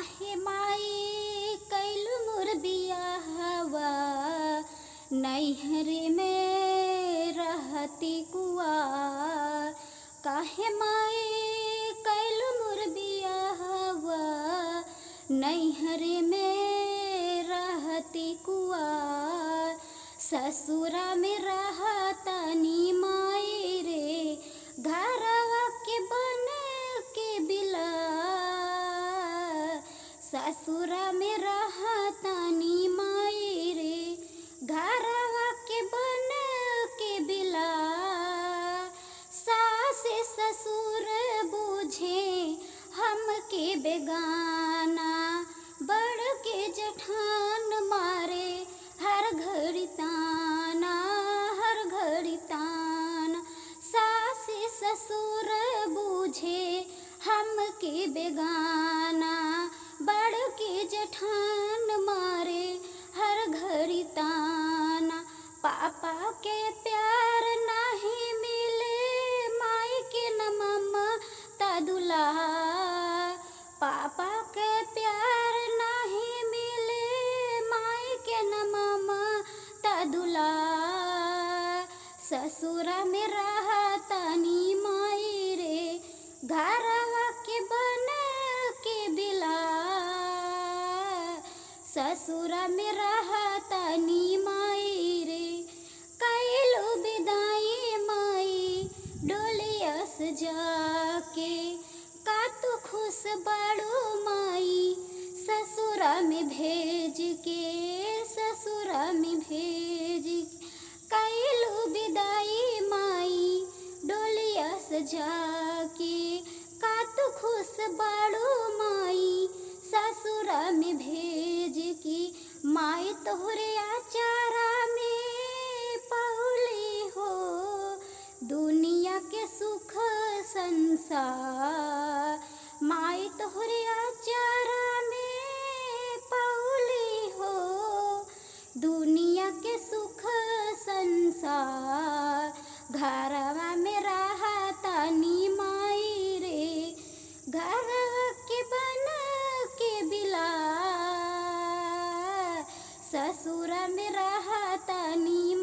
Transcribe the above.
काहे माई कैलु मोर बियाहवा नैहरे में रहती कुआर। काहे माई कैलु मोर बियाहवा नैहरे में रहती कुआर। ससुरा में रहतनी माई रे घरवा के बन के बिला। ससुरा में रहतनी माई रे घरवा के बन के बिला। सास ससुर बूझे हमके बेगाना बड़ के जठान मारे हर घड़ी ताना हर घड़ी ताना। सास ससुर बूझे हमके बेगाना बड़ के जठान मारे हर घड़ी ताना। पापा के प्यार नहीं मिले माई के न ममता दुलार। पापा के प्यार नहीं मिले माई के न ममता दुलार। ससुरा में रहतनी माई रे घरवा के बन के बिला। ससुरा में रहतनी माई रे कैलु विदाई माई डोलियस जाके। का तू खुश बड़ो माई ससुरा में भेज के ससुरा में भेज के। कैलु विदाई माई डोलियस जाके। का तू खुश बड़ो माई ससुरा में भेज की। माई तोहरे आचारा में पहुली हो दुनिया के सुख संसार। माई तोहरे आचारा में पहुली हो दुनिया के सुख संसार। घरवा में रहतनी माई रे घरवा के बन के बिला। ससुरा में रहतनी